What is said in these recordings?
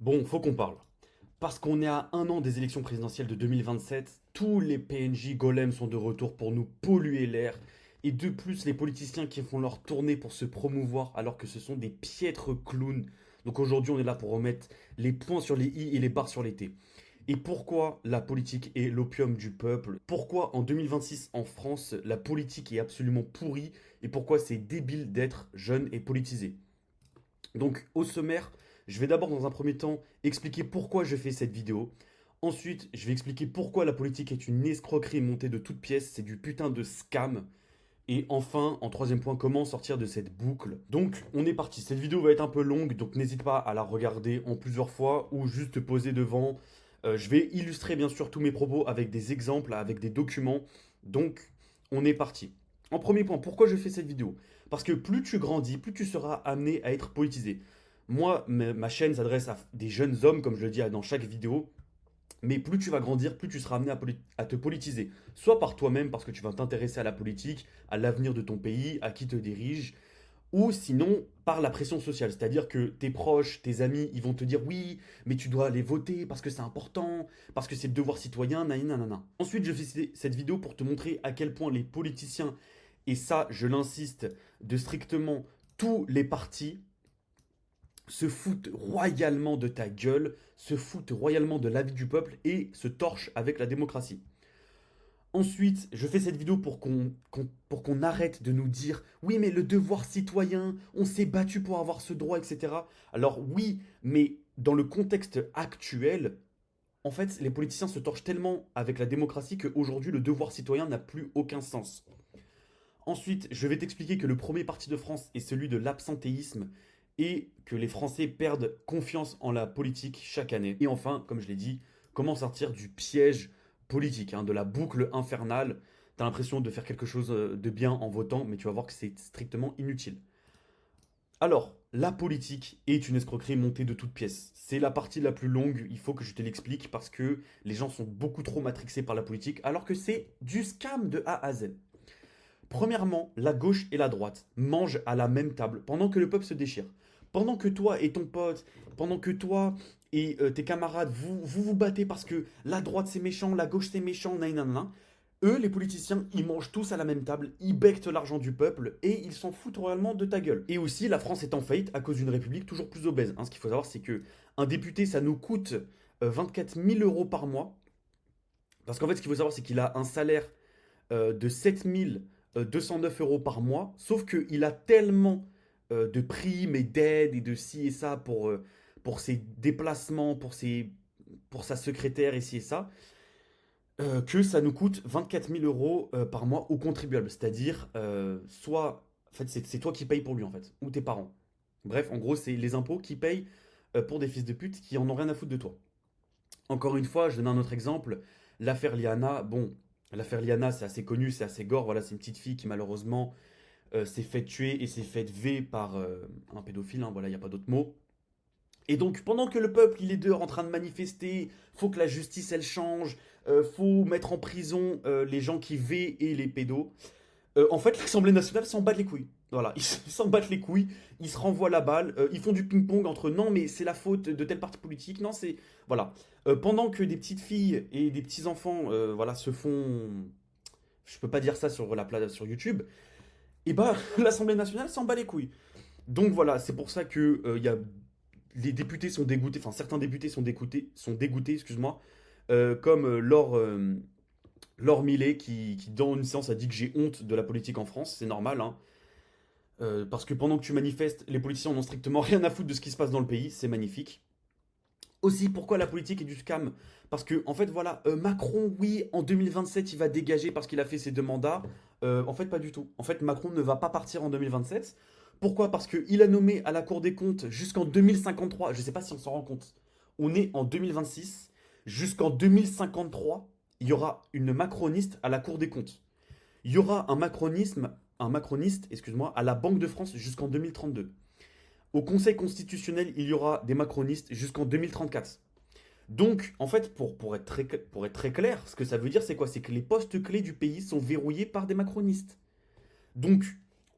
Bon, faut qu'on parle. Parce qu'on est à un an des élections présidentielles de 2027, tous les PNJ golems sont de retour pour nous polluer l'air. Et de plus, les politiciens qui font leur tournée pour se promouvoir alors que ce sont des piètres clowns. Donc aujourd'hui, on est là pour remettre les points sur les i et les barres sur les t. Et pourquoi la politique est l'opium du peuple? Pourquoi en 2026 en France, la politique est absolument pourrie? Et pourquoi c'est débile d'être jeune et politisé? Donc au sommaire, je vais d'abord dans un premier temps expliquer pourquoi je fais cette vidéo. Ensuite, je vais expliquer pourquoi la politique est une escroquerie montée de toutes pièces, c'est du putain de scam. Et enfin, en troisième point, comment sortir de cette boucle. Donc, on est parti. Cette vidéo va être un peu longue, donc n'hésite pas à la regarder en plusieurs fois ou juste te poser devant. Je vais illustrer bien sûr tous mes propos avec des exemples, avec des documents. Donc, on est parti. En premier point, pourquoi je fais cette vidéo? Parce que plus tu grandis, plus tu seras amené à être politisé. Moi, ma chaîne s'adresse à des jeunes hommes, comme je le dis dans chaque vidéo. Mais plus tu vas grandir, plus tu seras amené à te politiser. Soit par toi-même, parce que tu vas t'intéresser à la politique, à l'avenir de ton pays, à qui te dirige, ou sinon par la pression sociale. C'est-à-dire que tes proches, tes amis, ils vont te dire oui, mais tu dois aller voter parce que c'est important, parce que c'est le devoir citoyen, nanana. Ensuite, je fais cette vidéo pour te montrer à quel point les politiciens, et ça, je l'insiste, de strictement tous les partis, se foutent royalement de ta gueule, se foutent royalement de l'avis du peuple et se torchent avec la démocratie. Ensuite, je fais cette vidéo pour qu'on arrête de nous dire oui, mais le devoir citoyen, on s'est battu pour avoir ce droit, etc. Alors oui, mais dans le contexte actuel, en fait, les politiciens se torchent tellement avec la démocratie qu'aujourd'hui, le devoir citoyen n'a plus aucun sens. Ensuite, je vais t'expliquer que le premier parti de France est celui de l'absentéisme et que les Français perdent confiance en la politique chaque année. Et enfin, comme je l'ai dit, comment sortir du piège politique, de la boucle infernale. T'as l'impression de faire quelque chose de bien en votant, mais tu vas voir que c'est strictement inutile. Alors, la politique est une escroquerie montée de toutes pièces. C'est la partie la plus longue, il faut que je te l'explique parce que les gens sont beaucoup trop matrixés par la politique, alors que c'est du scam de A à Z. Premièrement, la gauche et la droite mangent à la même table pendant que le peuple se déchire. Pendant que toi et ton pote, pendant que toi et tes camarades, vous battez parce que la droite c'est méchant, la gauche c'est méchant, nanana. Eux, les politiciens, ils mangent tous à la même table, ils becquent l'argent du peuple et ils s'en foutent royalement de ta gueule. Et aussi, la France est en faillite à cause d'une république toujours plus obèse. Ce qu'il faut savoir, c'est que un député, ça nous coûte 24 000 euros par mois. Parce qu'en fait, ce qu'il faut savoir, c'est qu'il a un salaire de 7 209 euros par mois, sauf qu'il a tellement de primes et d'aides et de ci et ça pour ses déplacements, pour sa secrétaire et ci et ça, que ça nous coûte 24 000 euros par mois aux contribuables. C'est-à-dire, soit, en fait, c'est toi qui payes pour lui, en fait, ou tes parents. Bref, en gros, c'est les impôts qui payent pour des fils de pute qui en ont rien à foutre de toi. Encore une fois, je donne un autre exemple. L'affaire Liana, bon, l'affaire Liana, c'est assez connu, c'est assez gore. Voilà, c'est une petite fille qui malheureusement s'est fait tuer et s'est fait V par un pédophile. Voilà, il n'y a pas d'autre mot. Et donc, pendant que le peuple, il est dehors en train de manifester, faut que la justice, elle change, faut mettre en prison les gens qui V et les pédos. En fait, l'Assemblée nationale s'en bat les couilles. Voilà, ils s'en battent les couilles, ils se renvoient la balle, ils font du ping-pong entre non, mais c'est la faute de tel parti politique, non, c'est. Voilà. Pendant que des petites filles et des petits enfants voilà, se font. Je peux pas dire ça sur, sur YouTube, et bah, l'Assemblée nationale s'en bat les couilles. Donc voilà, c'est pour ça que les députés sont dégoûtés, enfin certains députés sont dégoûtés, excuse-moi, comme Laure Millet qui, dans une séance, a dit que j'ai honte de la politique en France, c'est normal, hein. Parce que pendant que tu manifestes, les politiciens n'ont strictement rien à foutre de ce qui se passe dans le pays, c'est magnifique. Aussi, pourquoi la politique est du scam? Parce que, en fait, voilà, Macron, oui, en 2027, il va dégager parce qu'il a fait ses 2 mandats. En fait, pas du tout. En fait, Macron ne va pas partir en 2027. Pourquoi? Parce qu'il a nommé à la Cour des comptes jusqu'en 2053. Je ne sais pas si on s'en rend compte. On est en 2026. Jusqu'en 2053, il y aura une macroniste à la Cour des comptes. Il y aura un macroniste, excuse-moi, à la Banque de France jusqu'en 2032. Au Conseil constitutionnel, il y aura des macronistes jusqu'en 2034. Donc, en fait, pour être très clair, ce que ça veut dire, c'est quoi? C'est que les postes clés du pays sont verrouillés par des macronistes. Donc,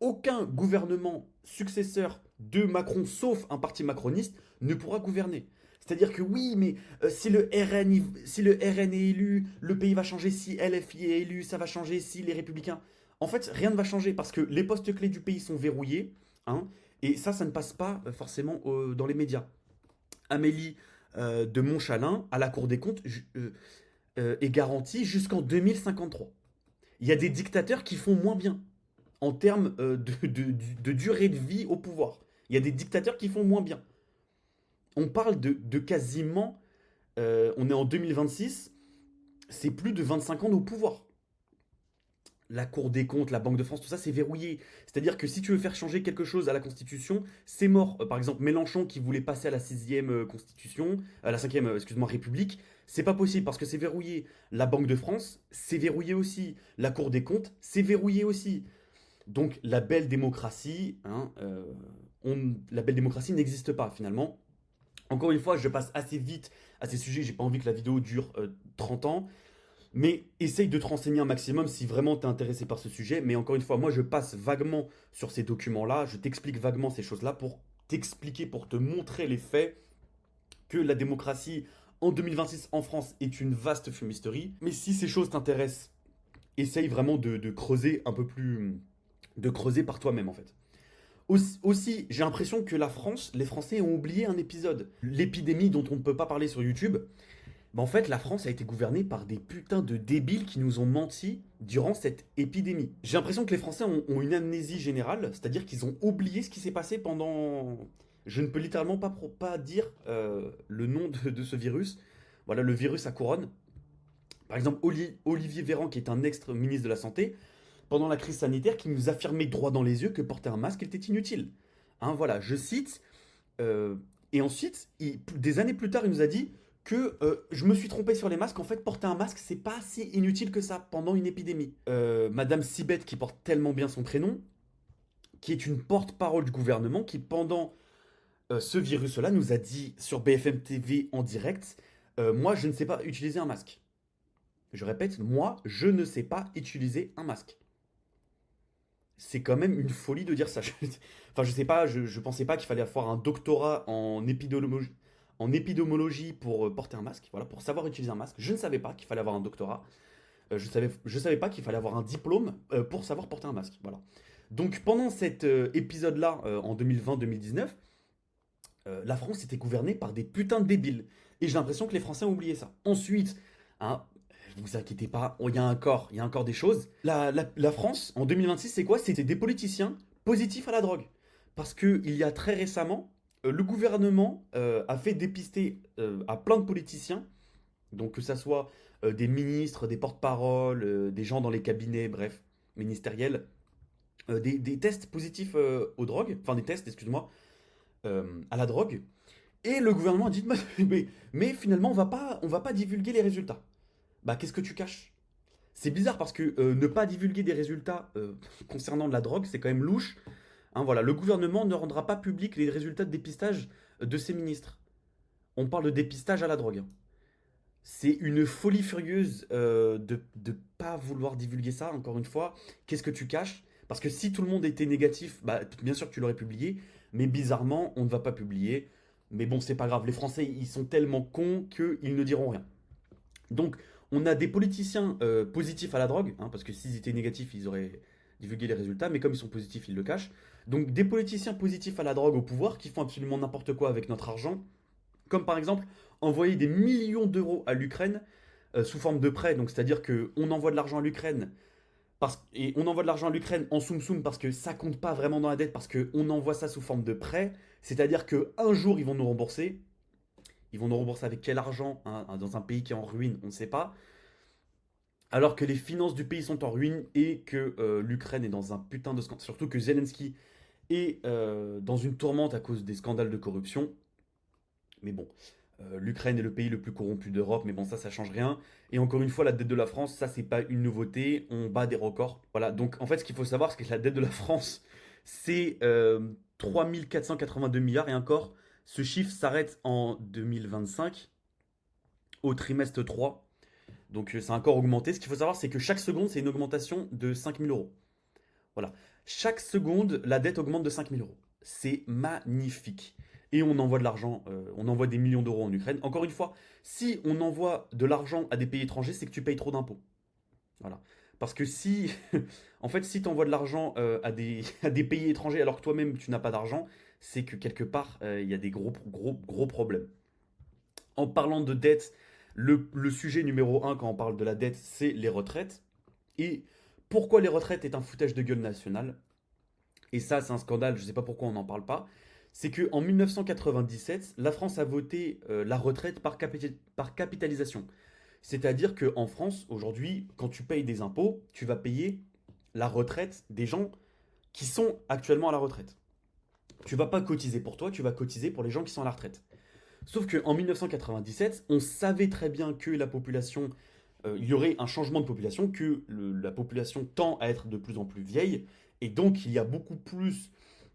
aucun gouvernement successeur de Macron, sauf un parti macroniste, ne pourra gouverner. C'est-à-dire que oui, mais si le RN, si le RN est élu, le pays va changer. Si LFI est élu, ça va changer. Si les Républicains. En fait, rien ne va changer parce que les postes clés du pays sont verrouillés. Hein, et ça ne passe pas forcément dans les médias. Amélie de Montchalin, à la Cour des comptes, est garantie jusqu'en 2053. Il y a des dictateurs qui font moins bien en termes de durée de vie au pouvoir. Il y a des dictateurs qui font moins bien. On parle de quasiment, on est en 2026, c'est plus de 25 ans au pouvoir. La Cour des comptes, la Banque de France, tout ça, c'est verrouillé. C'est-à-dire que si tu veux faire changer quelque chose à la Constitution, c'est mort. Par exemple, Mélenchon qui voulait passer à la sixième Constitution, à la cinquième, excuse-moi, République, c'est pas possible parce que c'est verrouillé. La Banque de France, c'est verrouillé aussi. La Cour des comptes, c'est verrouillé aussi. Donc la belle démocratie, hein, la belle démocratie n'existe pas finalement. Encore une fois, je passe assez vite à ces sujets, j'ai pas envie que la vidéo dure 30 ans, mais essaye de te renseigner un maximum si vraiment tu es intéressé par ce sujet. Mais encore une fois, moi je passe vaguement sur ces documents-là, je t'explique vaguement ces choses-là pour t'expliquer, pour te montrer les faits que la démocratie en 2026 en France est une vaste fumisterie. Mais si ces choses t'intéressent, essaye vraiment de creuser un peu plus, de creuser par toi-même en fait. Aussi, j'ai l'impression que la France, les Français ont oublié un épisode. L'épidémie dont on ne peut pas parler sur YouTube. En fait, la France a été gouvernée par des putains de débiles qui nous ont menti durant cette épidémie. J'ai l'impression que les Français ont une amnésie générale, c'est-à-dire qu'ils ont oublié ce qui s'est passé pendant... Je ne peux littéralement pas dire le nom de ce virus. Voilà, le virus à couronne. Par exemple, Olivier Véran, qui est un ex-ministre de la Santé, pendant la crise sanitaire, qui nous affirmait droit dans les yeux que porter un masque était inutile. Hein, voilà, je cite. euh, et ensuite, des années plus tard, il nous a dit que je me suis trompé sur les masques. En fait, porter un masque, c'est pas si inutile que ça pendant une épidémie. Madame Sibeth, qui porte tellement bien son prénom, qui est une porte-parole du gouvernement, qui pendant ce virus-là nous a dit sur BFM TV en direct, moi, je ne sais pas utiliser un masque. Je répète, moi, je ne sais pas utiliser un masque. C'est quand même une folie de dire ça. Enfin, je sais pas, je pensais pas qu'il fallait avoir un doctorat en épidémiologie pour porter un masque, voilà, pour savoir utiliser un masque. Je ne savais pas qu'il fallait avoir un doctorat. Je savais pas qu'il fallait avoir un diplôme pour savoir porter un masque, voilà. Donc pendant cet épisode-là, en 2020-2019, la France était gouvernée par des putains de débiles. Et j'ai l'impression que les Français ont oublié ça. Ensuite, hein, vous inquiétez pas, il y a encore des choses. La France, en 2026, c'est quoi? C'était des politiciens positifs à la drogue. Parce que il y a très récemment, le gouvernement a fait dépister à plein de politiciens, donc que ça soit des ministres, des porte-paroles, des gens dans les cabinets, bref, ministériels, des tests positifs aux drogues, enfin des tests, excuse-moi, à la drogue. Et le gouvernement a dit, mais finalement, on va pas divulguer les résultats. Bah, qu'est-ce que tu caches? C'est bizarre parce que ne pas divulguer des résultats concernant de la drogue, c'est quand même louche. Hein, voilà, le gouvernement ne rendra pas public les résultats de dépistage de ses ministres. On parle de dépistage à la drogue. Hein. C'est une folie furieuse de ne pas vouloir divulguer ça, encore une fois. Qu'est-ce que tu caches? Parce que si tout le monde était négatif, bah, bien sûr que tu l'aurais publié, mais bizarrement, on ne va pas publier. Mais bon, c'est pas grave, les Français, ils sont tellement cons qu'ils ne diront rien. Donc, on a des politiciens positifs à la drogue, hein, parce que s'ils étaient négatifs, ils auraient divulgué les résultats, mais comme ils sont positifs, ils le cachent. Donc, des politiciens positifs à la drogue au pouvoir qui font absolument n'importe quoi avec notre argent, comme par exemple envoyer des millions d'euros à l'Ukraine sous forme de prêt. Donc, c'est-à-dire qu'on envoie de l'argent à l'Ukraine et on envoie de l'argent à l'Ukraine en soum soum parce que ça compte pas vraiment dans la dette parce qu'on envoie ça sous forme de prêt. C'est-à-dire qu'un jour ils vont nous rembourser. Ils vont nous rembourser avec quel argent hein, dans un pays qui est en ruine, on ne sait pas. Alors que les finances du pays sont en ruine et que l'Ukraine est dans un putain de scandale. Surtout que Zelensky est dans une tourmente à cause des scandales de corruption. Mais bon, l'Ukraine est le pays le plus corrompu d'Europe, mais bon, ça change rien. Et encore une fois, la dette de la France, ça, c'est pas une nouveauté. On bat des records. Voilà, donc en fait, ce qu'il faut savoir, c'est que la dette de la France, c'est 3 482 milliards. Et encore, ce chiffre s'arrête en 2025, au trimestre 3. Donc ça a encore augmenté. Ce qu'il faut savoir, c'est que chaque seconde, c'est une augmentation de 5 000 euros. Voilà. Chaque seconde, la dette augmente de 5 000 euros. C'est magnifique. et on envoie de l'argent, on envoie des millions d'euros en Ukraine. Encore une fois, si on envoie de l'argent à des pays étrangers, c'est que tu payes trop d'impôts. Voilà. Parce que si, en fait, si tu envoies de l'argent à à des pays étrangers alors que toi-même tu n'as pas d'argent, c'est que quelque part il y a des gros problèmes. En parlant de dette, le sujet numéro un quand on parle de la dette, c'est les retraites. Et pourquoi les retraites est un foutage de gueule national? Et ça, c'est un scandale, je ne sais pas pourquoi on n'en parle pas. C'est qu'en 1997, la France a voté la retraite par capitalisation. C'est-à-dire qu'en France, aujourd'hui, quand tu payes des impôts, tu vas payer la retraite des gens qui sont actuellement à la retraite. Tu vas pas cotiser pour toi, tu vas cotiser pour les gens qui sont à la retraite. Sauf qu'en 1997, on savait très bien que la population, il y aurait un changement de population, que la population tend à être de plus en plus vieille, et donc il y a beaucoup plus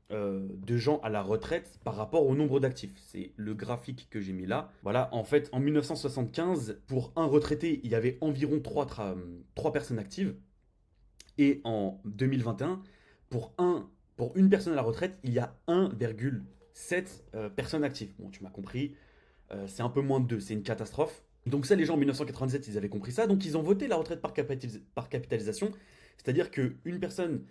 de gens à la retraite par rapport au nombre d'actifs. C'est le graphique que j'ai mis là. Voilà, en fait, en 1975, pour un retraité, il y avait environ 3 personnes actives. Et en 2021, pour une personne à la retraite, il y a 1,7 personnes actives. Bon, tu m'as compris, c'est un peu moins de 2, c'est une catastrophe. Donc ça, les gens en 1997, ils avaient compris ça, donc ils ont voté la retraite par capitalisation. C'est-à-dire qu'une personne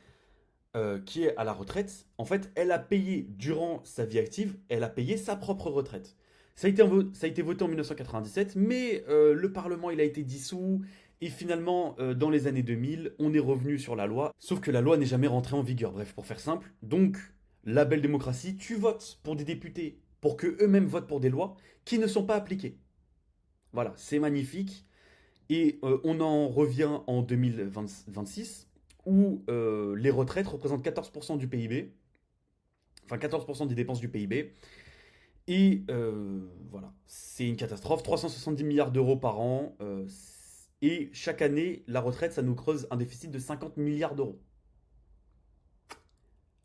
qui est à la retraite, en fait, elle a payé durant sa vie active, elle a payé sa propre retraite. Ça a été voté en 1997, mais le Parlement il a été dissous, et finalement, dans les années 2000, on est revenu sur la loi, sauf que la loi n'est jamais rentrée en vigueur. Bref, pour faire simple, donc, la belle démocratie, tu votes pour des députés, pour que eux-mêmes votent pour des lois qui ne sont pas appliquées. Voilà, c'est magnifique. Et on en revient en 2026, où les retraites représentent 14% du PIB, enfin 14% des dépenses du PIB. Et voilà, c'est une catastrophe. 370 milliards d'euros par an. Et chaque année, la retraite, ça nous creuse un déficit de 50 milliards d'euros.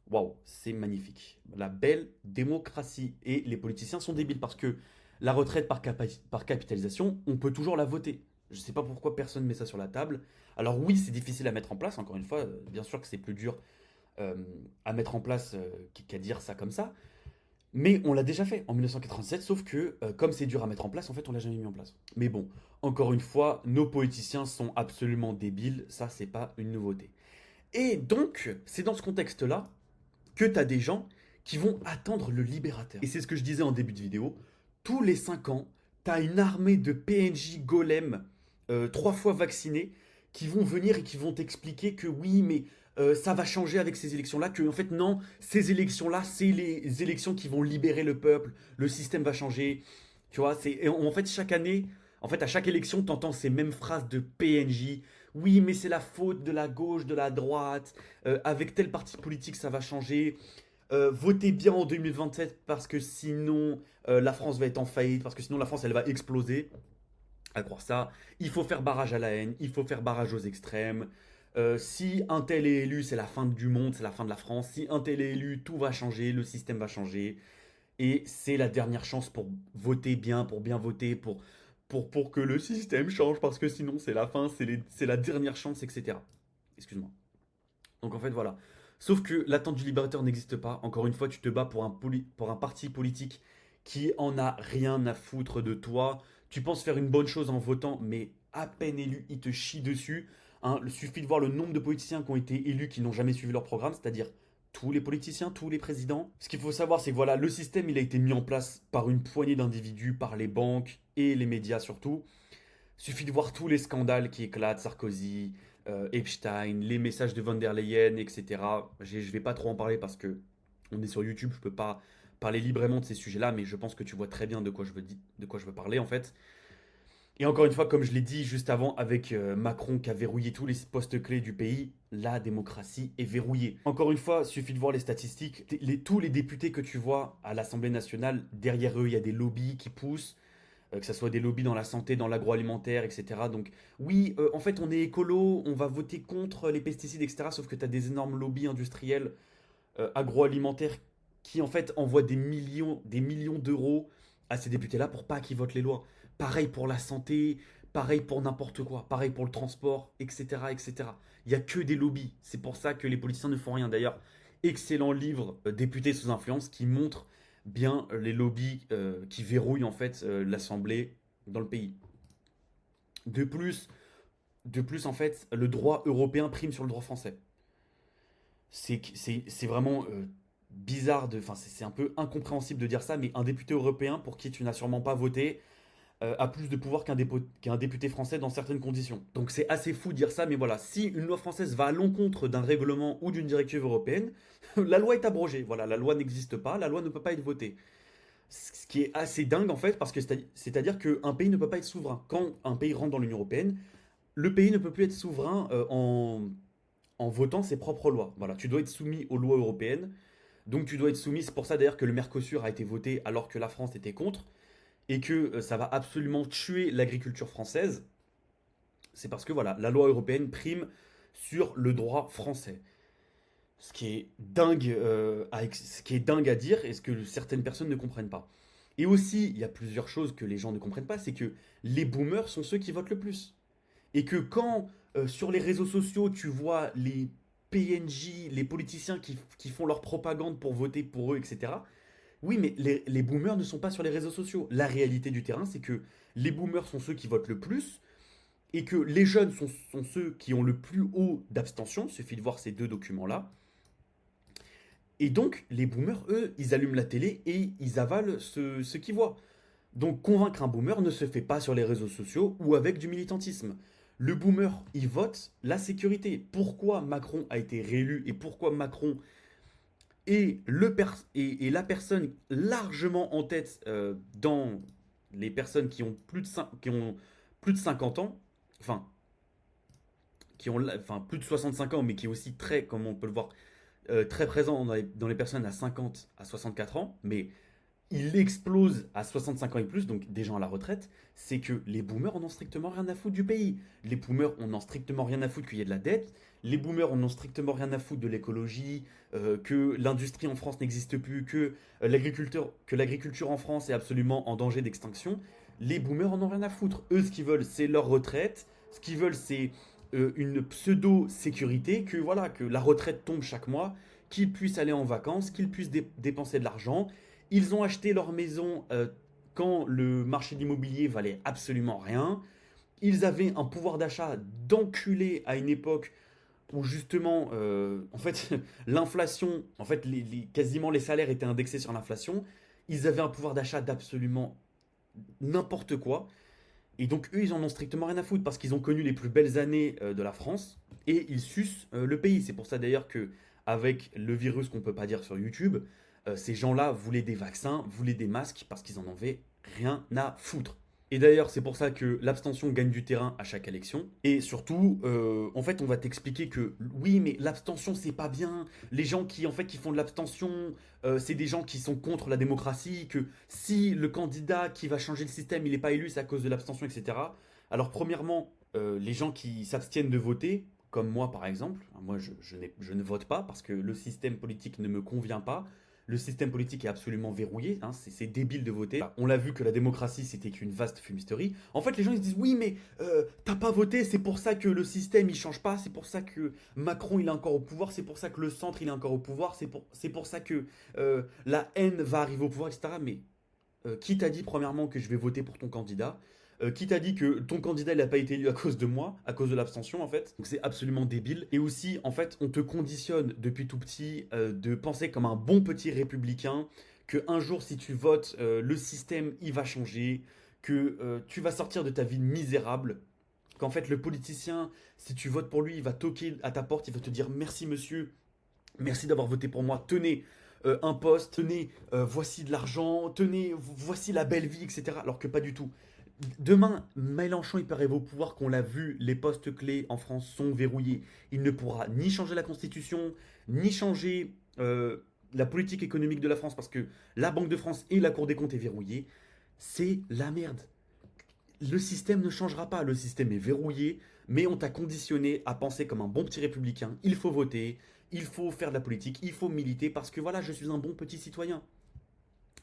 Waouh, c'est magnifique. La belle démocratie. Et les politiciens sont débiles parce que la retraite par capitalisation, on peut toujours la voter. Je ne sais pas pourquoi personne ne met ça sur la table. Alors oui, c'est difficile à mettre en place, encore une fois. Bien sûr que c'est plus dur euh, à mettre en place qu'à dire ça comme ça. Mais on l'a déjà fait en 1987, sauf que comme c'est dur à mettre en place, en fait, on l'a jamais mis en place. Mais bon, encore une fois, nos politiciens sont absolument débiles. Ça, c'est pas une nouveauté. Et donc, c'est dans ce contexte-là que tu as des gens qui vont attendre le libérateur. Et c'est ce que je disais en début de vidéo. Tous les 5 ans, tu as une armée de PNJ golems 3 fois vaccinés qui vont venir et qui vont t'expliquer que oui, mais ça va changer avec ces élections-là, que en fait non, ces élections-là, c'est les élections qui vont libérer le peuple, le système va changer. Tu vois, en fait chaque année, en fait à chaque élection, tu entends ces mêmes phrases de PNJ. Oui, mais c'est la faute de la gauche, de la droite. Avec tel parti politique, ça va changer. Votez bien en 2027 parce que sinon la France va être en faillite, parce que sinon la France elle va exploser. À croire ça, il faut faire barrage à la haine, il faut faire barrage aux extrêmes. Si un tel est élu, c'est la fin du monde, c'est la fin de la France. Si un tel est élu, tout va changer, le système va changer. Et c'est la dernière chance pour voter bien, pour bien voter, pour que le système change, parce que sinon c'est la fin, c'est la dernière chance, etc. Excuse-moi. Donc en fait, voilà. Sauf que l'attente du libérateur n'existe pas. Encore une fois, tu te bats pour un parti politique qui en a rien à foutre de toi. Tu penses faire une bonne chose en votant, mais à peine élu, il te chie dessus. Hein, il suffit de voir le nombre de politiciens qui ont été élus qui n'ont jamais suivi leur programme, c'est-à-dire tous les politiciens, tous les présidents. Ce qu'il faut savoir, c'est que voilà, le système, il a été mis en place par une poignée d'individus, par les banques et les médias surtout. Suffit de voir tous les scandales qui éclatent, Sarkozy, Epstein, les messages de von der Leyen, etc. Je vais pas trop en parler parce que on est sur YouTube, je peux pas parler librement de ces sujets-là, mais je pense que tu vois très bien de quoi je veux parler en fait. Et encore une fois, comme je l'ai dit juste avant, avec Macron qui a verrouillé tous les postes clés du pays, la démocratie est verrouillée. Encore une fois, suffit de voir les statistiques. Tous les députés que tu vois à l'Assemblée nationale, derrière eux, il y a des lobbies qui poussent que ce soit des lobbies dans la santé, dans l'agroalimentaire, etc. Donc oui, en fait, on est écolo, on va voter contre les pesticides, etc. Sauf que tu as des énormes lobbies industriels agroalimentaires qui, en fait, envoient des millions d'euros à ces députés-là pour pas qu'ils votent les lois. Pareil pour la santé, pareil pour n'importe quoi, pareil pour le transport, etc. etc. Il n'y a que des lobbies. C'est pour ça que les politiciens ne font rien. D'ailleurs, excellent livre, Députés sous influence, qui montre bien les lobbies qui verrouillent en fait l'Assemblée dans le pays. De plus, en fait, le droit européen prime sur le droit français. C'est vraiment bizarre, enfin c'est un peu incompréhensible de dire ça, mais un député européen pour qui tu n'as sûrement pas voté a plus de pouvoir qu'un député français dans certaines conditions. Donc c'est assez fou de dire ça, mais voilà, si une loi française va à l'encontre d'un règlement ou d'une directive européenne, la loi est abrogée. Voilà, la loi n'existe pas, la loi ne peut pas être votée. Ce qui est assez dingue en fait, parce que c'est-à-dire qu'un pays ne peut pas être souverain. Quand un pays rentre dans l'Union européenne, le pays ne peut plus être souverain en votant ses propres lois. Voilà, tu dois être soumis aux lois européennes, donc tu dois être soumis. C'est pour ça d'ailleurs que le Mercosur a été voté alors que la France était contre, et que ça va absolument tuer l'agriculture française. C'est parce que voilà, la loi européenne prime sur le droit français. Ce qui est dingue à dire et ce que certaines personnes ne comprennent pas. Et aussi, il y a plusieurs choses que les gens ne comprennent pas, c'est que les boomers sont ceux qui votent le plus. Et que quand sur les réseaux sociaux, tu vois les PNJ, les politiciens qui font leur propagande pour voter pour eux, etc. Oui, mais les boomers ne sont pas sur les réseaux sociaux. La réalité du terrain, c'est que les boomers sont ceux qui votent le plus et que les jeunes sont ceux qui ont le plus haut d'abstention. Il suffit de voir ces deux documents-là. Et donc, les boomers, eux, ils allument la télé et ils avalent ce qu'ils voient. Donc, convaincre un boomer ne se fait pas sur les réseaux sociaux ou avec du militantisme. Le boomer, il vote la sécurité. Pourquoi Macron a été réélu et pourquoi Macron est, la personne largement en tête dans les personnes qui ont plus de 50 ans, enfin, enfin, plus de 65 ans, mais qui est aussi très, comme on peut le voir, très présent dans les personnes à 50 à 64 ans, mais il explose à 65 ans et plus, donc des gens à la retraite, c'est que les boomers en ont strictement rien à foutre du pays. Les boomers en ont strictement rien à foutre qu'il y ait de la dette. Les boomers en ont strictement rien à foutre de l'écologie, que l'industrie en France n'existe plus, que l'agriculture en France est absolument en danger d'extinction. Les boomers en ont rien à foutre. Eux, ce qu'ils veulent, c'est leur retraite. Ce qu'ils veulent, c'est une pseudo-sécurité, que voilà, que la retraite tombe chaque mois, qu'ils puissent aller en vacances, qu'ils puissent dépenser de l'argent. Ils ont acheté leur maison quand le marché de l'immobilier valait absolument rien. Ils avaient un pouvoir d'achat d'enculé à une époque où justement, en fait, l'inflation, en fait, quasiment les salaires étaient indexés sur l'inflation. Ils avaient un pouvoir d'achat d'absolument n'importe quoi. Et donc eux, ils en ont strictement rien à foutre parce qu'ils ont connu les plus belles années de la France et ils sucent le pays. C'est pour ça d'ailleurs que avec le virus qu'on peut pas dire sur YouTube, ces gens-là voulaient des vaccins, voulaient des masques parce qu'ils en avaient rien à foutre. Et d'ailleurs, c'est pour ça que l'abstention gagne du terrain à chaque élection. Et surtout, en fait, on va t'expliquer que oui, mais l'abstention, c'est pas bien. Les gens qui font de l'abstention, c'est des gens qui sont contre la démocratie. Que si le candidat qui va changer le système, il n'est pas élu, c'est à cause de l'abstention, etc. Alors, premièrement, les gens qui s'abstiennent de voter, comme moi par exemple, moi je ne vote pas parce que le système politique ne me convient pas. Le système politique est absolument verrouillé, hein, c'est débile de voter. On l'a vu que la démocratie c'était qu'une vaste fumisterie. En fait, les gens ils se disent oui, mais t'as pas voté, c'est pour ça que le système il change pas, c'est pour ça que Macron il est encore au pouvoir, c'est pour ça que le centre il est encore au pouvoir, c'est pour ça que la haine va arriver au pouvoir, etc. Mais qui t'a dit premièrement que je vais voter pour ton candidat? Qui t'a dit que ton candidat n'a pas été élu à cause de moi, à cause de l'abstention en fait. Donc c'est absolument débile. Et aussi en fait on te conditionne depuis tout petit de penser comme un bon petit républicain, que un jour si tu votes le système il va changer, que tu vas sortir de ta vie misérable, qu'en fait le politicien si tu votes pour lui il va toquer à ta porte, il va te dire merci monsieur, merci d'avoir voté pour moi, tenez un poste, tenez voici de l'argent, tenez voici la belle vie, etc. Alors que pas du tout. Demain, Mélenchon il peut arriver au pouvoir, qu'on l'a vu, les postes clés en France sont verrouillés. Il ne pourra ni changer la constitution, ni changer la politique économique de la France parce que la Banque de France et la Cour des comptes est verrouillée. C'est la merde. Le système ne changera pas, le système est verrouillé, mais on t'a conditionné à penser comme un bon petit républicain. Il faut voter, il faut faire de la politique, il faut militer parce que voilà, je suis un bon petit citoyen.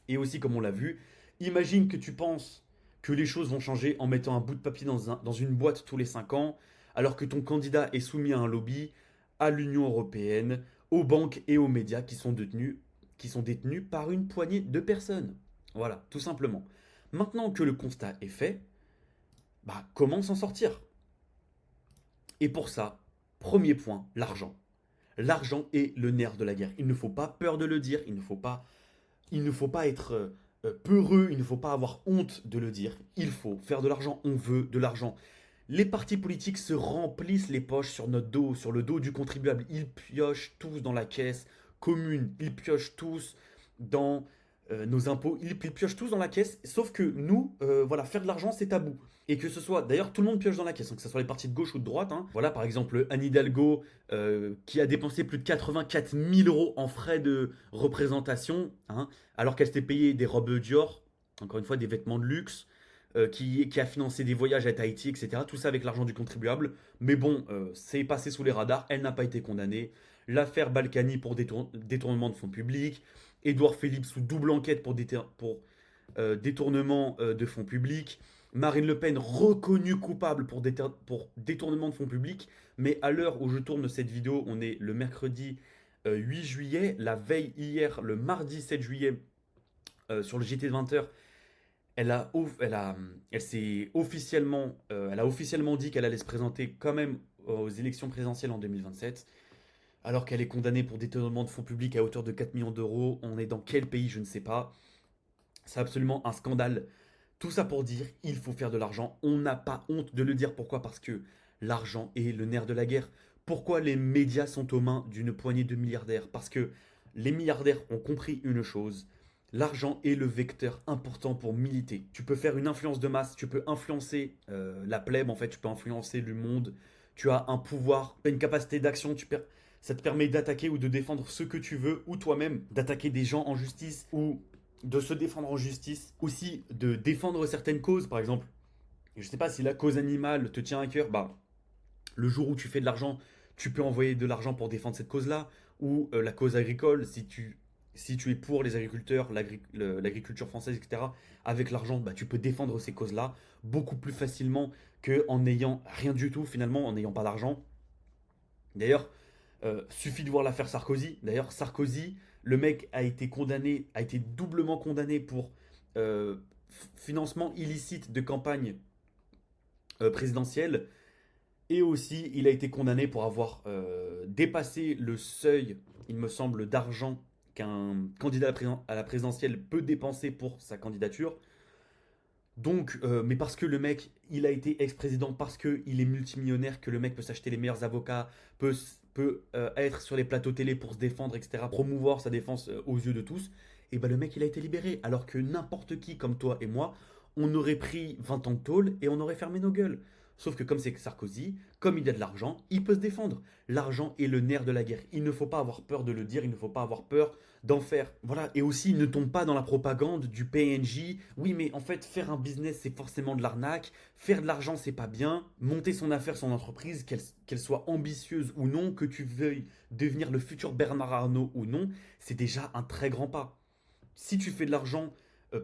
Et aussi, comme on l'a vu, imagine que tu penses que les choses vont changer en mettant un bout de papier dans une boîte tous les 5 ans, alors que ton candidat est soumis à un lobby, à l'Union européenne, aux banques et aux médias qui sont détenus qui sont détenus par une poignée de personnes. Voilà, tout simplement. Maintenant que le constat est fait, bah, comment s'en sortir? Et pour ça, premier point, l'argent. L'argent est le nerf de la guerre. Il ne faut pas peur de le dire, il ne faut pas être peureux, il ne faut pas avoir honte de le dire. Il faut faire de l'argent, on veut de l'argent. Les partis politiques se remplissent les poches sur notre dos, sur le dos du contribuable. Ils piochent tous dans la caisse commune, ils piochent tous dans nos impôts, ils piochent tous dans la caisse, sauf que nous, voilà, faire de l'argent, c'est tabou. Et que ce soit, d'ailleurs, tout le monde pioche dans la caisse, hein, que ce soit les partis de gauche ou de droite. Hein. Voilà, par exemple, Anne Hidalgo, qui a dépensé plus de 84 000 euros en frais de représentation, hein, alors qu'elle s'était payé des robes Dior, encore une fois, des vêtements de luxe, qui a financé des voyages à Tahiti, etc. Tout ça avec l'argent du contribuable. Mais bon, c'est passé sous les radars, elle n'a pas été condamnée. L'affaire Balkany pour détournement de fonds publics. Édouard Philippe sous double enquête pour détournement de fonds publics. Marine Le Pen reconnue coupable pour détournement de fonds publics. Mais à l'heure où je tourne cette vidéo, on est le mercredi 8 juillet. La veille hier, le mardi 7 juillet, sur le JT de 20h, elle a officiellement dit qu'elle allait se présenter quand même aux élections présidentielles en 2027, alors qu'elle est condamnée pour détournement de fonds publics à hauteur de 4 millions d'euros. On est dans quel pays, je ne sais pas. C'est absolument un scandale. Tout ça pour dire, il faut faire de l'argent. On n'a pas honte de le dire. Pourquoi? Parce que l'argent est le nerf de la guerre. Pourquoi les médias sont aux mains d'une poignée de milliardaires? Parce que les milliardaires ont compris une chose. L'argent est le vecteur important pour militer. Tu peux faire une influence de masse, tu peux influencer la plèbe, en fait, tu peux influencer le monde. Tu as un pouvoir, tu as une capacité d'action, ça te permet d'attaquer ou de défendre ce que tu veux, ou toi-même d'attaquer des gens en justice, ou de se défendre en justice, aussi de défendre certaines causes, par exemple. Je ne sais pas si la cause animale te tient à cœur, bah, le jour où tu fais de l'argent, tu peux envoyer de l'argent pour défendre cette cause-là, ou la cause agricole, si tu es pour les agriculteurs, l'agriculture française, etc., avec l'argent, bah, tu peux défendre ces causes-là beaucoup plus facilement qu'en n'ayant rien du tout, finalement, en n'ayant pas d'argent. D'ailleurs, suffit de voir l'affaire Sarkozy. D'ailleurs, Sarkozy, le mec a été condamné, a été doublement condamné pour euh, financement illicite de campagne présidentielle. Et aussi, il a été condamné pour avoir dépassé le seuil, il me semble, d'argent qu'un candidat à la présidentielle peut dépenser pour sa candidature. Donc, mais parce que le mec, il a été ex-président, parce qu'il est multimillionnaire, que le mec peut s'acheter les meilleurs avocats, peut être sur les plateaux télé pour se défendre, etc., promouvoir sa défense aux yeux de tous, et ben le mec, il a été libéré. Alors que n'importe qui, comme toi et moi, on aurait pris 20 ans de tôle et on aurait fermé nos gueules. Sauf que comme c'est Sarkozy, comme il a de l'argent, il peut se défendre. L'argent est le nerf de la guerre. Il ne faut pas avoir peur de le dire, il ne faut pas avoir peur d'en faire. Voilà, et aussi ne tombe pas dans la propagande du PNJ. Oui, mais en fait, faire un business, c'est forcément de l'arnaque. Faire de l'argent, c'est pas bien. Monter son affaire, son entreprise, qu'elle soit ambitieuse ou non, que tu veuilles devenir le futur Bernard Arnault ou non, c'est déjà un très grand pas. Si tu fais de l'argent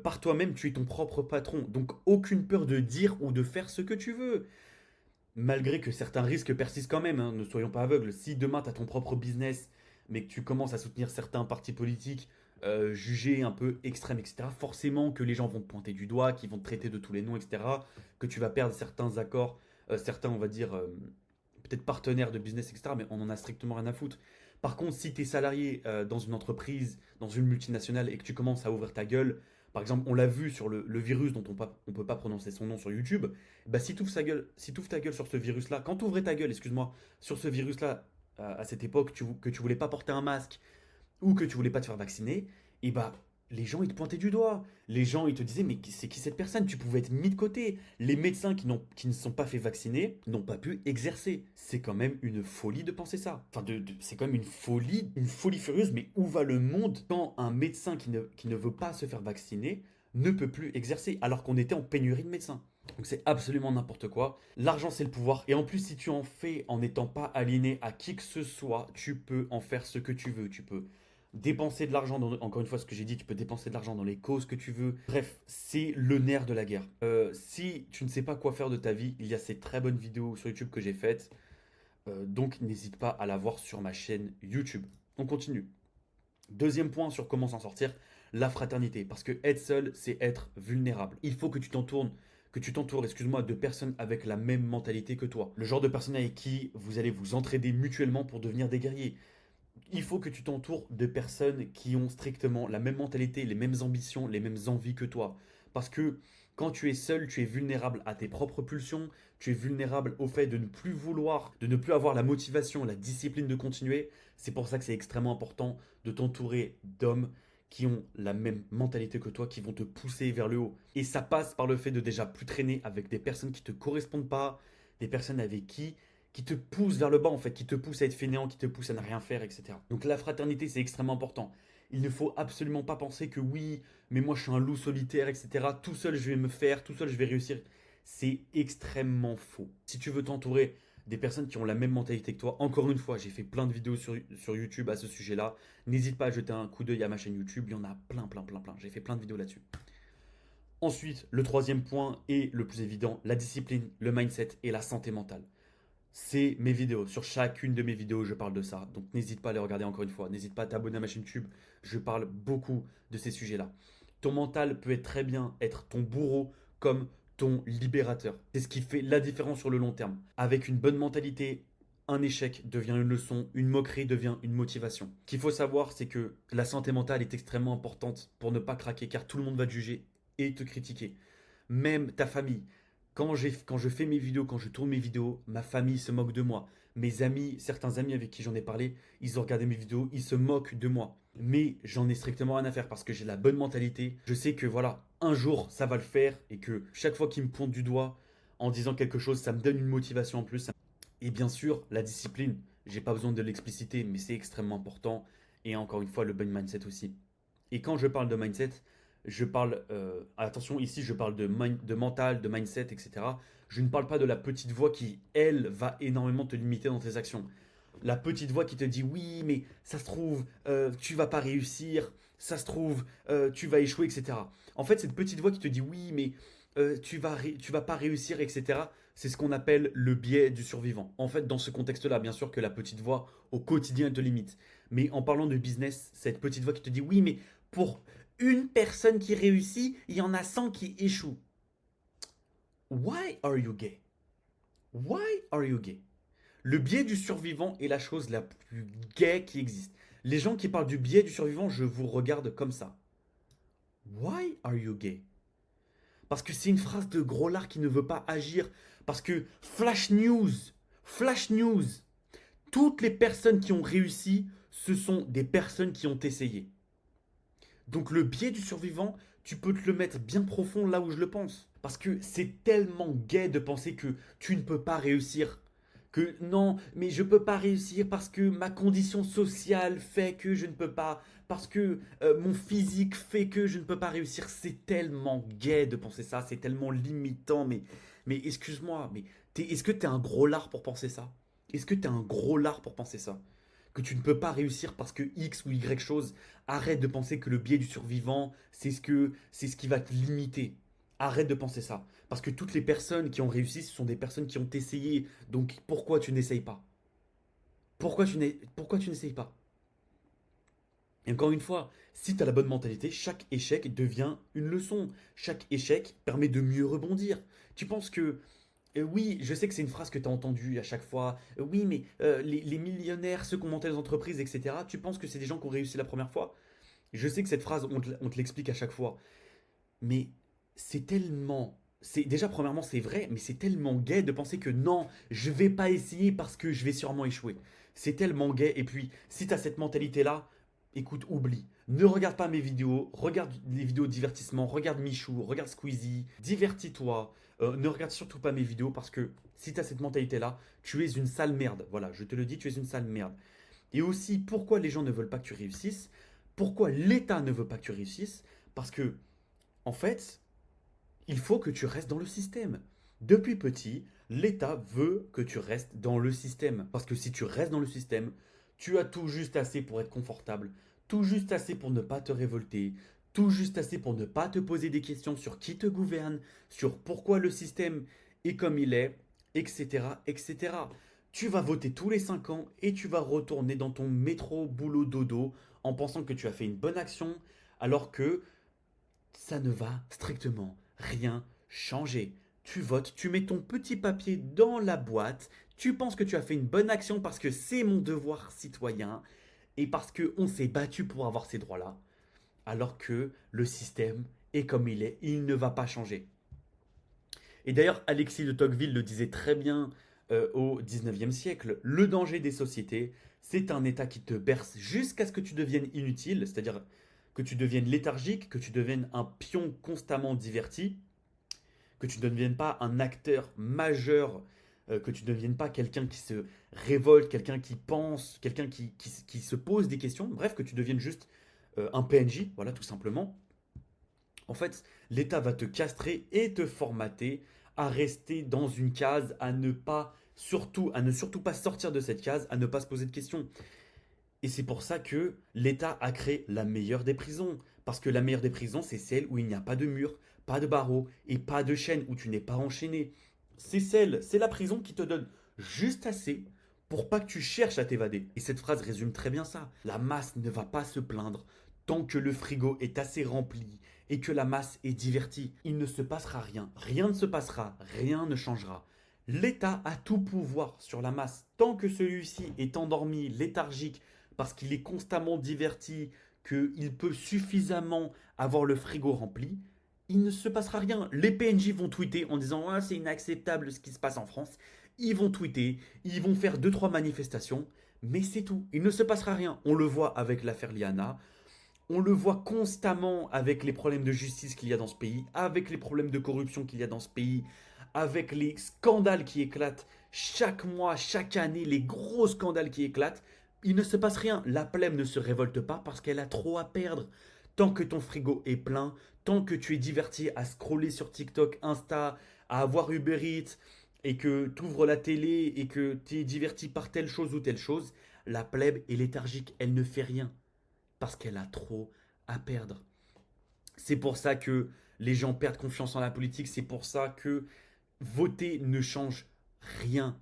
par toi-même, tu es ton propre patron. Donc aucune peur de dire ou de faire ce que tu veux. Malgré que certains risques persistent quand même, hein, ne soyons pas aveugles. Si demain tu as ton propre business, mais que tu commences à soutenir certains partis politiques jugés un peu extrêmes, etc., forcément que les gens vont te pointer du doigt, qu'ils vont te traiter de tous les noms, etc., que tu vas perdre certains accords, certains, on va dire, peut-être partenaires de business, etc., mais on en a strictement rien à foutre. Par contre, si tu es salarié dans une entreprise, dans une multinationale, et que tu commences à ouvrir ta gueule, par exemple, on l'a vu sur le virus dont on ne peut pas prononcer son nom sur YouTube, bah, si tu ouvres si ta gueule sur ce virus-là, quand tu ouvrais ta gueule, excuse-moi, sur ce virus-là, à cette époque, que tu voulais pas porter un masque ou que tu voulais pas te faire vacciner, et bah les gens ils te pointaient du doigt. Les gens ils te disaient mais c'est qui cette personne? Tu pouvais être mis de côté. Les médecins qui ne sont pas fait vacciner n'ont pas pu exercer. C'est quand même une folie de penser ça. Enfin, c'est quand même une folie furieuse. Mais où va le monde quand un médecin qui ne veut pas se faire vacciner ne peut plus exercer alors qu'on était en pénurie de médecins? Donc c'est absolument n'importe quoi. L'argent c'est le pouvoir. Et en plus si tu en fais en n'étant pas aligné à qui que ce soit, tu peux en faire ce que tu veux. Tu peux dépenser de l'argent, encore une fois ce que j'ai dit, tu peux dépenser de l'argent dans les causes que tu veux. Bref, c'est le nerf de la guerre. Si tu ne sais pas quoi faire de ta vie, il y a ces très bonnes vidéos sur YouTube que j'ai faites. Donc n'hésite pas à la voir sur ma chaîne YouTube. On continue. Deuxième point sur comment s'en sortir, la fraternité. Parce que être seul, c'est être vulnérable. Il faut que tu t'entoures, excuse-moi, de personnes avec la même mentalité que toi. Le genre de personnes avec qui vous allez vous entraider mutuellement pour devenir des guerriers. Il faut que tu t'entoures de personnes qui ont strictement la même mentalité, les mêmes ambitions, les mêmes envies que toi. Parce que quand tu es seul, tu es vulnérable à tes propres pulsions, tu es vulnérable au fait de ne plus vouloir, de ne plus avoir la motivation, la discipline de continuer. C'est pour ça que c'est extrêmement important de t'entourer d'hommes qui ont la même mentalité que toi, qui vont te pousser vers le haut. Et ça passe par le fait de déjà plus traîner avec des personnes qui ne te correspondent pas, des personnes avec qui te poussent vers le bas en fait, qui te poussent à être fainéant, qui te poussent à ne rien faire, etc. Donc la fraternité, c'est extrêmement important. Il ne faut absolument pas penser que oui, mais moi je suis un loup solitaire, etc. Tout seul je vais me faire, tout seul je vais réussir. C'est extrêmement faux. Si tu veux t'entourer des personnes qui ont la même mentalité que toi, encore une fois, j'ai fait plein de vidéos sur YouTube à ce sujet-là. N'hésite pas à jeter un coup d'œil à ma chaîne YouTube, il y en a plein, plein, plein, plein. J'ai fait plein de vidéos là-dessus. Ensuite, le troisième point est le plus évident, la discipline, le mindset et la santé mentale. C'est mes vidéos. Sur chacune de mes vidéos, je parle de ça. Donc n'hésite pas à les regarder encore une fois. N'hésite pas à t'abonner à ma chaîne YouTube. Je parle beaucoup de ces sujets-là. Ton mental peut être très bien être ton bourreau comme ton libérateur. C'est ce qui fait la différence sur le long terme. Avec une bonne mentalité, un échec devient une leçon, une moquerie devient une motivation. Ce qu'il faut savoir, c'est que la santé mentale est extrêmement importante pour ne pas craquer, car tout le monde va te juger et te critiquer. Même ta famille. Quand je fais mes vidéos, quand je tourne mes vidéos, ma famille se moque de moi. Mes amis, certains amis avec qui j'en ai parlé, ils ont regardé mes vidéos, ils se moquent de moi. Mais j'en ai strictement rien à faire parce que j'ai la bonne mentalité. Je sais que voilà, un jour ça va le faire et que chaque fois qu'ils me pointent du doigt en disant quelque chose, ça me donne une motivation en plus. Et bien sûr, la discipline, j'ai pas besoin de l'expliciter, mais c'est extrêmement important. Et encore une fois, le bon mindset aussi. Et quand je parle de mindset, je parle, attention, ici je parle de mental, de mindset, etc. Je ne parle pas de la petite voix qui, elle, va énormément te limiter dans tes actions. La petite voix qui te dit oui, mais ça se trouve, tu vas pas réussir, ça se trouve, tu vas échouer, etc. En fait, cette petite voix qui te dit oui, mais tu vas pas réussir, etc. C'est ce qu'on appelle le biais du survivant. En fait, dans ce contexte-là, bien sûr que la petite voix au quotidien elle te limite. Mais en parlant de business, cette petite voix qui te dit oui, mais pour une personne qui réussit, il y en a 100 qui échouent. Why are you gay? Why are you gay? Le biais du survivant est la chose la plus gaie qui existe. Les gens qui parlent du biais du survivant, je vous regarde comme ça. Why are you gay? Parce que c'est une phrase de gros lard qui ne veut pas agir. Parce que flash news, toutes les personnes qui ont réussi, ce sont des personnes qui ont essayé. Donc le biais du survivant, tu peux te le mettre bien profond là où je le pense. Parce que c'est tellement gai de penser que tu ne peux pas réussir. Que non, mais je peux pas réussir parce que ma condition sociale fait que je ne peux pas. Parce que mon physique fait que je ne peux pas réussir. C'est tellement gai de penser ça. C'est tellement limitant. Mais excuse-moi, mais est-ce que t'es un gros lard pour penser ça? Est-ce que t'es un gros lard pour penser ça? Que tu ne peux pas réussir parce que X ou Y chose. Arrête de penser que le biais du survivant, c'est ce qui va te limiter. Arrête de penser ça. Parce que toutes les personnes qui ont réussi, ce sont des personnes qui ont essayé. Donc pourquoi tu n'essayes pas? Pourquoi tu n'essayes pas? Et encore une fois, si tu as la bonne mentalité, chaque échec devient une leçon. Chaque échec permet de mieux rebondir. Tu penses que oui, je sais que c'est une phrase que tu as entendue à chaque fois. Oui, mais les millionnaires, ceux qui ont monté les entreprises, etc., tu penses que c'est des gens qui ont réussi la première fois? Je sais que cette phrase, on te l'explique à chaque fois. Mais c'est tellement... Déjà, premièrement, c'est vrai, mais c'est tellement gai de penser que non, je vais pas essayer parce que je vais sûrement échouer. C'est tellement gai. Et puis, si tu as cette mentalité-là, écoute, oublie. Ne regarde pas mes vidéos, regarde les vidéos de divertissement, regarde Michou, regarde Squeezie, divertis-toi. Ne regarde surtout pas mes vidéos parce que si tu as cette mentalité-là, tu es une sale merde. Voilà, je te le dis, tu es une sale merde. Et aussi, pourquoi les gens ne veulent pas que tu réussisses? Pourquoi l'État ne veut pas que tu réussisses? Parce que, en fait, il faut que tu restes dans le système. Depuis petit, l'État veut que tu restes dans le système. Parce que si tu restes dans le système, tu as tout juste assez pour être confortable, tout juste assez pour ne pas te révolter, tout juste assez pour ne pas te poser des questions sur qui te gouverne, sur pourquoi le système est comme il est, etc., etc. Tu vas voter tous les 5 ans et tu vas retourner dans ton métro boulot dodo en pensant que tu as fait une bonne action, alors que ça ne va strictement rien changer. Tu votes, tu mets ton petit papier dans la boîte, tu penses que tu as fait une bonne action parce que c'est mon devoir citoyen et parce qu'on s'est battu pour avoir ces droits-là, alors que le système est comme il est, il ne va pas changer. Et d'ailleurs, Alexis de Tocqueville le disait très bien au 19e siècle, le danger des sociétés, c'est un État qui te berce jusqu'à ce que tu deviennes inutile, c'est-à-dire que tu deviennes léthargique, que tu deviennes un pion constamment diverti, que tu ne deviennes pas un acteur majeur, que tu ne deviennes pas quelqu'un qui se révolte, quelqu'un qui pense, quelqu'un qui se pose des questions, bref, que tu deviennes juste un PNJ, voilà, tout simplement. En fait, l'État va te castrer et te formater à rester dans une case, à ne surtout pas sortir de cette case, à ne pas se poser de questions. Et c'est pour ça que l'État a créé la meilleure des prisons. Parce que la meilleure des prisons, c'est celle où il n'y a pas de mur, pas de barreaux et pas de chaîne, où tu n'es pas enchaîné. C'est la prison qui te donne juste assez pour pas que tu cherches à t'évader. Et cette phrase résume très bien ça. La masse ne va pas se plaindre tant que le frigo est assez rempli et que la masse est divertie. Il ne se passera rien, rien ne se passera, rien ne changera. L'État a tout pouvoir sur la masse tant que celui-ci est endormi, léthargique, parce qu'il est constamment diverti, qu'il peut suffisamment avoir le frigo rempli, il ne se passera rien. Les PNJ vont tweeter en disant ah, c'est inacceptable ce qui se passe en France. Ils vont tweeter, ils vont faire deux trois manifestations, mais c'est tout. Il ne se passera rien. On le voit avec l'affaire Liana, on le voit constamment avec les problèmes de justice qu'il y a dans ce pays, avec les problèmes de corruption qu'il y a dans ce pays, avec les scandales qui éclatent chaque mois, chaque année, les gros scandales qui éclatent. Il ne se passe rien. La plèbe ne se révolte pas parce qu'elle a trop à perdre. Tant que ton frigo est plein, tant que tu es diverti à scroller sur TikTok, Insta, à avoir Uber Eats, et que tu ouvres la télé et que tu es diverti par telle chose ou telle chose, la plèbe est léthargique, elle ne fait rien parce qu'elle a trop à perdre. C'est pour ça que les gens perdent confiance en la politique, c'est pour ça que voter ne change rien.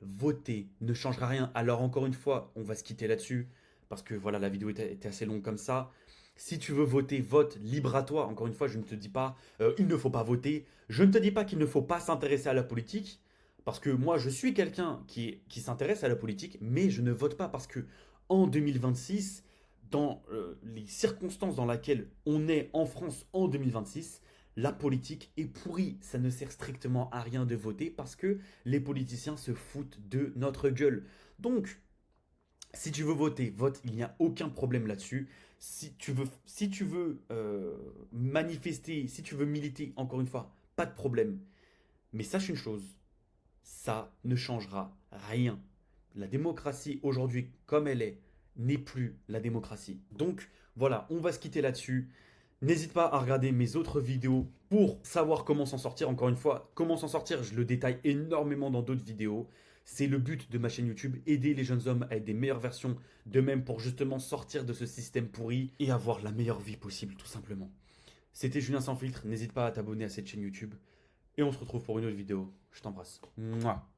Voter ne changera rien. Alors encore une fois, on va se quitter là-dessus, parce que voilà, la vidéo était assez longue comme ça. Si tu veux voter, vote, libre à toi. Encore une fois, je ne te dis pas il ne faut pas voter. Je ne te dis pas qu'il ne faut pas s'intéresser à la politique. Parce que moi, je suis quelqu'un qui s'intéresse à la politique, mais je ne vote pas parce que en 2026, dans les circonstances dans lesquelles on est en France en 2026, la politique est pourrie. Ça ne sert strictement à rien de voter parce que les politiciens se foutent de notre gueule. Donc, si tu veux voter, vote, il n'y a aucun problème là-dessus. Si tu veux manifester, si tu veux militer, encore une fois, pas de problème. Mais sache une chose, ça ne changera rien. La démocratie aujourd'hui, comme elle est, n'est plus la démocratie. Donc voilà, on va se quitter là-dessus. N'hésite pas à regarder mes autres vidéos pour savoir comment s'en sortir. Encore une fois, comment s'en sortir, je le détaille énormément dans d'autres vidéos. C'est le but de ma chaîne YouTube, aider les jeunes hommes à être des meilleures versions d'eux-mêmes pour justement sortir de ce système pourri et avoir la meilleure vie possible, tout simplement. C'était Julien Sans Filtre, n'hésite pas à t'abonner à cette chaîne YouTube. Et on se retrouve pour une autre vidéo. Je t'embrasse. Mouah.